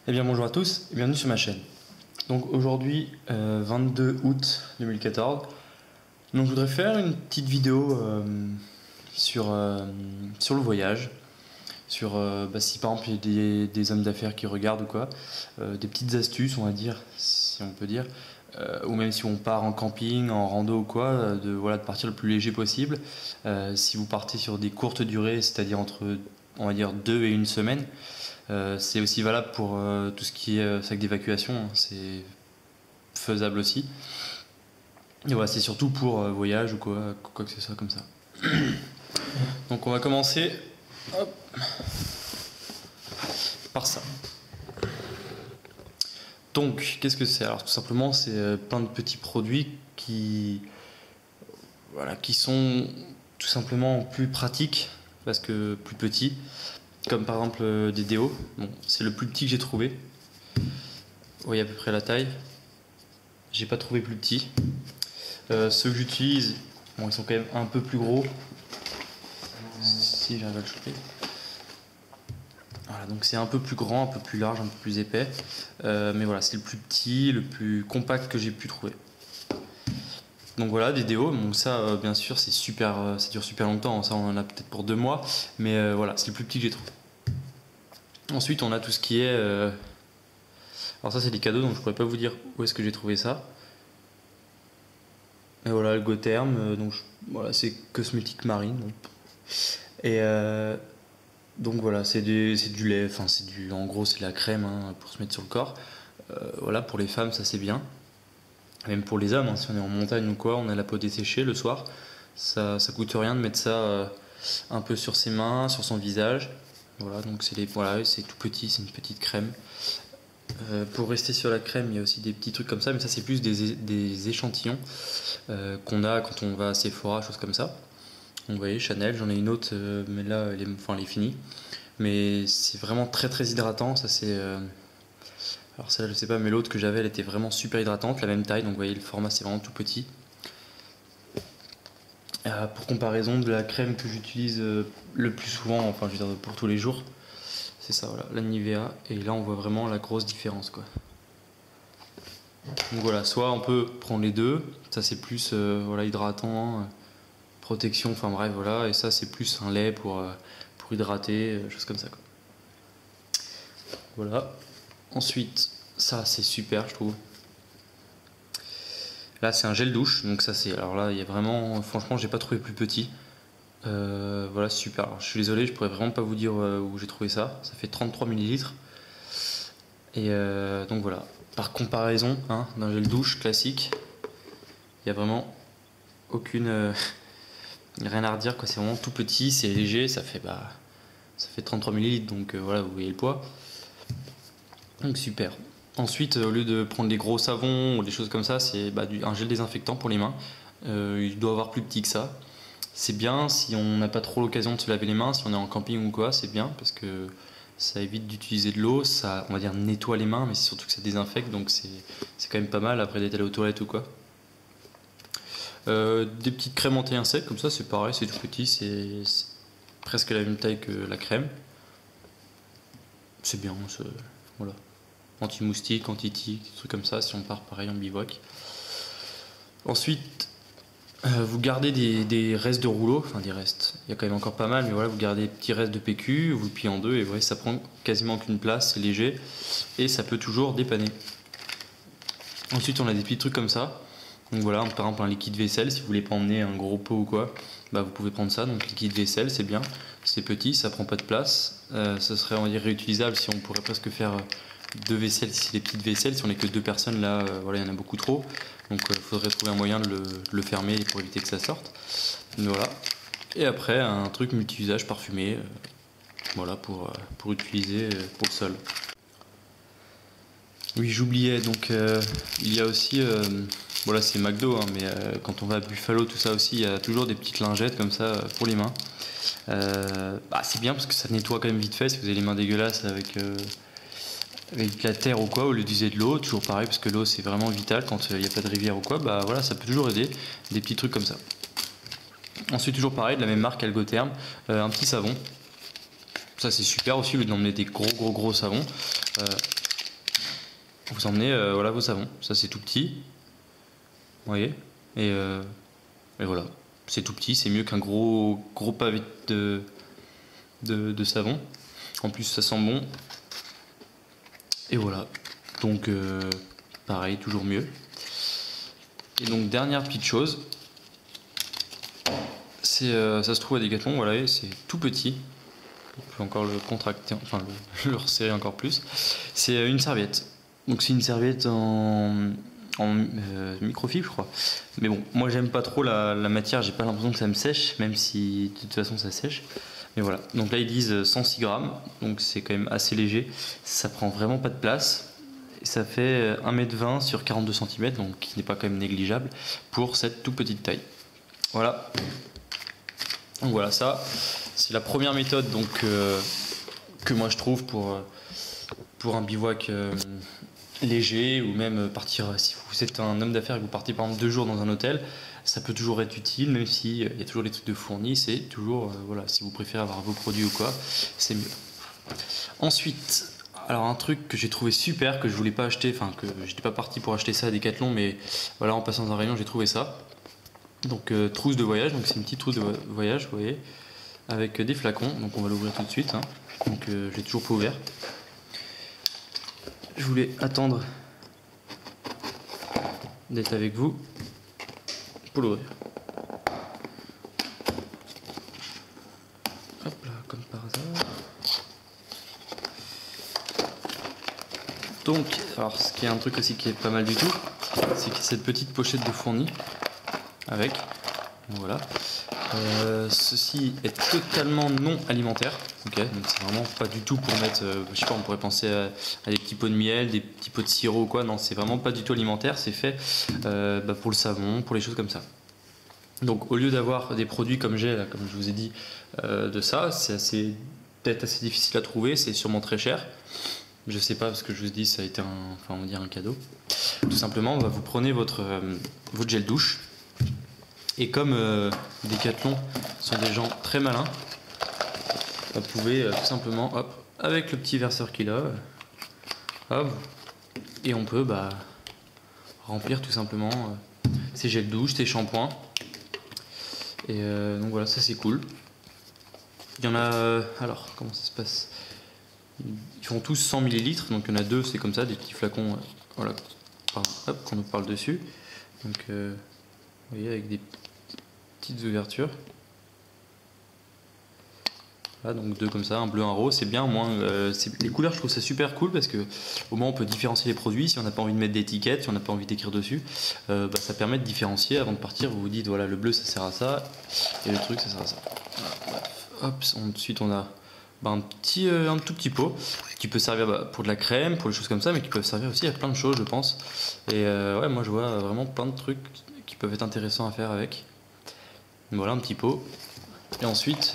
Eh bien bonjour à tous et bienvenue sur ma chaîne. Donc aujourd'hui 22 août 2014. Donc je voudrais faire une petite vidéo sur le voyage, sur si par exemple il y a des hommes d'affaires qui regardent ou quoi, des petites astuces on va dire, si on peut dire, ou même si on part en camping, en rando ou quoi, de partir le plus léger possible. Si vous partez sur des courtes durées, c'est-à-dire entre on va dire 2 et 1 semaine. C'est aussi valable pour tout ce qui est sac d'évacuation, hein, c'est faisable aussi. Et voilà, c'est surtout pour voyage ou quoi que ce soit comme ça. Donc on va commencer par ça. Donc qu'est-ce que c'est? Alors tout simplement c'est plein de petits produits qui sont tout simplement plus pratiques parce que plus petits. Comme par exemple des déos. Bon, c'est le plus petit que j'ai trouvé. Vous voyez à peu près la taille. J'ai pas trouvé plus petit. Ceux que j'utilise, bon, ils sont quand même un peu plus gros. Si j'arrive à le choper. Voilà, donc c'est un peu plus grand, un peu plus large, un peu plus épais. Mais voilà, c'est le plus petit, le plus compact que j'ai pu trouver. Donc voilà, des déos. Bon, ça, bien sûr, c'est super, ça dure super longtemps. Ça, on en a peut-être pour 2 mois. Mais voilà, c'est le plus petit que j'ai trouvé. Ensuite, on a tout ce qui est... Alors ça, c'est des cadeaux, donc je pourrais pas vous dire où est-ce que j'ai trouvé ça. Et voilà, le Gotherm, voilà, c'est cosmétique marine. Donc. Et donc voilà, c'est du lait, enfin en gros c'est de la crème hein, pour se mettre sur le corps. Voilà, pour les femmes, ça c'est bien. Même pour les hommes, hein, si on est en montagne ou quoi, on a la peau desséchée le soir. Ça coûte rien de mettre ça un peu sur ses mains, sur son visage. Voilà, donc c'est tout petit, c'est une petite crème. Pour rester sur la crème, il y a aussi des petits trucs comme ça, mais ça c'est plus des échantillons qu'on a quand on va à Sephora, choses comme ça. Donc vous voyez, Chanel, j'en ai une autre, mais là elle est finie. Mais c'est vraiment très très hydratant, ça c'est... Alors celle-là je sais pas, mais l'autre que j'avais elle était vraiment super hydratante, la même taille, donc vous voyez le format c'est vraiment tout petit. Pour comparaison de la crème que j'utilise le plus souvent, enfin je veux dire pour tous les jours, c'est ça, voilà, la Nivea, et là on voit vraiment la grosse différence quoi. Donc voilà, soit on peut prendre les deux, ça c'est plus hydratant, protection, enfin bref voilà, et ça c'est plus un lait pour hydrater, choses comme ça quoi. Voilà. Ensuite, ça c'est super je trouve. Là c'est un gel douche, donc ça c'est, alors là il y a vraiment, franchement j'ai pas trouvé plus petit. Voilà super, alors, je suis désolé, je pourrais vraiment pas vous dire où j'ai trouvé ça, ça fait 33 ml. Et donc voilà, par comparaison hein, d'un gel douche classique, il n'y a vraiment aucune... rien à redire, quoi. C'est vraiment tout petit, c'est léger, ça fait 33 ml, donc voilà, vous voyez le poids. Donc super. Ensuite, au lieu de prendre des gros savons ou des choses comme ça, c'est un gel désinfectant pour les mains. Il doit avoir plus petit que ça. C'est bien si on n'a pas trop l'occasion de se laver les mains, si on est en camping ou quoi, c'est bien parce que ça évite d'utiliser de l'eau, ça on va dire nettoie les mains, mais c'est surtout que ça désinfecte, donc c'est quand même pas mal après d'être allé aux toilettes ou quoi. Des petites crèmes anti-insectes comme ça, c'est pareil, c'est tout petit, c'est presque la même taille que la crème. C'est bien, voilà. Anti-moustique, anti-tique, des trucs comme ça si on part pareil en bivouac. Ensuite, vous gardez des restes de rouleau, enfin des restes, il y a quand même encore pas mal, mais voilà, vous gardez des petits restes de PQ, vous le pliez en deux et vous voyez, ça prend quasiment aucune place, c'est léger et ça peut toujours dépanner. Ensuite, on a des petits trucs comme ça. Donc voilà, par exemple un liquide vaisselle, si vous voulez pas emmener un gros pot ou quoi, vous pouvez prendre ça. Donc liquide vaisselle, c'est bien, c'est petit, ça prend pas de place. Ça serait, on va dire, réutilisable si on pourrait presque faire 2 vaisselles, si c'est des petites vaisselles. Si on n'est que 2 personnes, là, voilà, il y en a beaucoup trop. Donc il faudrait trouver un moyen de le fermer pour éviter que ça sorte. Donc, voilà. Et après, un truc multi-usage parfumé, voilà, pour utiliser pour le sol. Oui, j'oubliais, donc il y a aussi, voilà c'est McDo, hein, mais quand on va à Buffalo, tout ça aussi, il y a toujours des petites lingettes comme ça pour les mains. C'est bien parce que ça nettoie quand même vite fait si vous avez les mains dégueulasses avec de la terre ou quoi, au lieu d'utiliser de l'eau, toujours pareil parce que l'eau c'est vraiment vital quand il n'y a pas de rivière ou quoi, voilà ça peut toujours aider, des petits trucs comme ça. Ensuite toujours pareil, de la même marque Algotherm, un petit savon, ça c'est super aussi au lieu d'emmener des gros savons. vous emmenez voilà, vos savons. Ça c'est tout petit, vous voyez, et voilà, c'est tout petit, c'est mieux qu'un gros pavé de savon. En plus ça sent bon. Et voilà, donc pareil, toujours mieux. Et donc dernière petite chose, c'est ça se trouve à Decathlon, voilà, c'est tout petit. On peut encore le contracter, enfin le resserrer encore plus. C'est une serviette. Donc c'est une serviette en microfibre, je crois. Mais bon, moi j'aime pas trop la matière, j'ai pas l'impression que ça me sèche, même si de toute façon ça sèche. Mais voilà, donc là ils disent 106 grammes, donc c'est quand même assez léger. Ça prend vraiment pas de place. Et ça fait 1,20 m sur 42 cm, donc qui n'est pas quand même négligeable pour cette toute petite taille. Voilà. Donc voilà, ça c'est la première méthode donc, que moi je trouve pour un bivouac léger, ou même partir, si vous êtes un homme d'affaires et que vous partez par exemple 2 jours dans un hôtel, ça peut toujours être utile, même s'il y a toujours des trucs de fournis, c'est toujours, voilà, si vous préférez avoir vos produits ou quoi, c'est mieux. Ensuite, alors un truc que j'ai trouvé super, que je voulais pas acheter, enfin que j'étais pas parti pour acheter ça à Decathlon, mais voilà, en passant dans un rayon j'ai trouvé ça. Donc trousse de voyage, donc c'est une petite trousse de voyage, vous voyez, avec des flacons, donc on va l'ouvrir tout de suite, hein. Donc je l'ai toujours pas ouvert. Je voulais attendre d'être avec vous pour l'ouvrir. Hop là, comme par hasard. Donc, alors ce qui est un truc aussi qui est pas mal du tout, c'est que cette petite pochette de fournis avec, voilà. Ceci est totalement non alimentaire, ok, donc c'est vraiment pas du tout pour mettre, je sais pas, on pourrait penser à des petits pots de miel, des petits pots de sirop ou quoi, non, c'est vraiment pas du tout alimentaire, c'est fait pour le savon, pour les choses comme ça. Donc au lieu d'avoir des produits comme j'ai là, comme je vous ai dit, de ça, c'est peut-être assez difficile à trouver, c'est sûrement très cher. Je sais pas, parce que je vous dis, ça a été on va dire un cadeau. Tout simplement, vous prenez votre gel douche. Et comme Decathlon sont des gens très malins, vous pouvez tout simplement, hop, avec le petit verseur qu'il a, hop, et on peut remplir tout simplement ces gels douche, ces shampoings. Et donc voilà, ça c'est cool. Il y en a, alors comment ça se passe? Ils font tous 100 ml, donc il y en a deux, c'est comme ça, des petits flacons, voilà, hop, qu'on nous parle dessus. Donc vous voyez, avec des petites ouvertures. Voilà, donc deux comme ça, un bleu, un rose, c'est bien. Au moins, les couleurs, je trouve ça super cool parce que au moins on peut différencier les produits. Si on n'a pas envie de mettre d'étiquette, si on n'a pas envie d'écrire dessus, ça permet de différencier. Avant de partir, vous vous dites voilà, le bleu ça sert à ça et le truc ça sert à ça. Voilà, hop, ensuite on a un tout petit pot qui peut servir pour de la crème, pour des choses comme ça, mais qui peuvent servir aussi à plein de choses, je pense. Et ouais, moi je vois vraiment plein de trucs qui peuvent être intéressants à faire avec. Voilà un petit pot. Et ensuite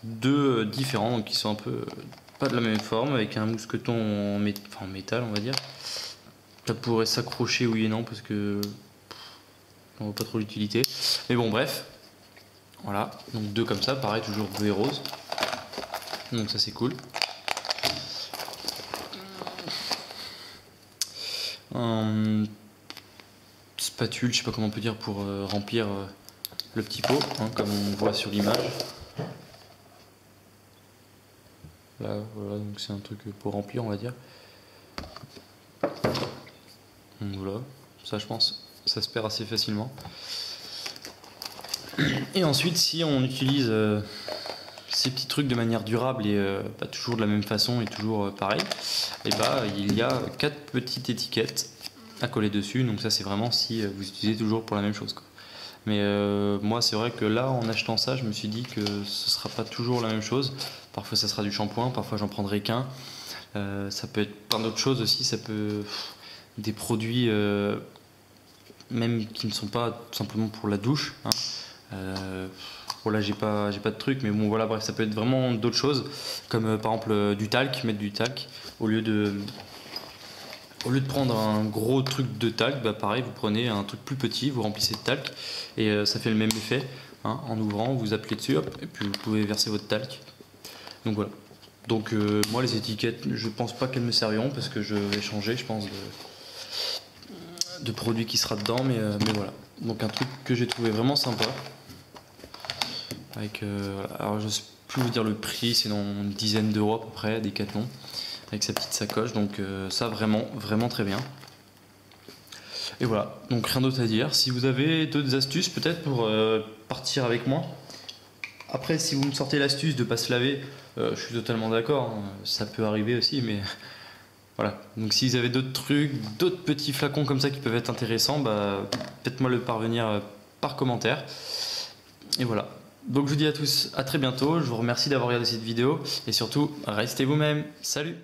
deux différents qui sont un peu pas de la même forme, avec un mousqueton en métal, on va dire. Ça pourrait s'accrocher oui et non parce que on voit pas trop l'utilité. Mais bon, bref. Voilà, donc deux comme ça, pareil, toujours bleu et rose. Donc ça c'est cool. Spatule, je sais pas comment on peut dire, pour remplir le petit pot, hein, comme on voit sur l'image. Là, voilà, donc c'est un truc pour remplir, on va dire. Donc voilà, ça je pense, ça se perd assez facilement. Et ensuite, si on utilise ces petits trucs de manière durable et pas toujours de la même façon et toujours pareil, et il y a 4 petites étiquettes à coller dessus. Donc ça c'est vraiment si vous utilisez toujours pour la même chose, quoi. Mais moi c'est vrai que là en achetant ça je me suis dit que ce sera pas toujours la même chose. Parfois ça sera du shampoing, parfois j'en prendrai qu'un. Ça peut être plein d'autres choses aussi, ça peut des produits même qui ne sont pas tout simplement pour la douche, hein. Voilà, j'ai pas de truc, mais bon voilà, bref, ça peut être vraiment d'autres choses, comme par exemple du talc, mettre du talc au lieu de prendre un gros truc de talc, pareil, vous prenez un truc plus petit, vous remplissez de talc et ça fait le même effet, hein. En ouvrant, vous appuyez dessus, hop, et puis vous pouvez verser votre talc. Donc voilà. Donc moi les étiquettes, je pense pas qu'elles me serviront parce que je vais changer, je pense, de produit qui sera dedans, mais voilà. Donc un truc que j'ai trouvé vraiment sympa. Avec, voilà. Alors je sais plus vous dire le prix, c'est dans une dizaine d'euros à peu près, Decathlon, avec sa petite sacoche. Donc ça vraiment très bien. Et voilà, donc rien d'autre à dire. Si vous avez d'autres astuces peut-être pour partir avec moi. Après, si vous me sortez l'astuce de ne pas se laver, je suis totalement d'accord, hein. Ça peut arriver aussi, mais voilà. Donc si vous avez d'autres trucs, d'autres petits flacons comme ça qui peuvent être intéressants, bah, faites-moi le parvenir par commentaire. Et voilà. Donc je vous dis à tous à très bientôt, je vous remercie d'avoir regardé cette vidéo, et surtout, restez vous-même. Salut!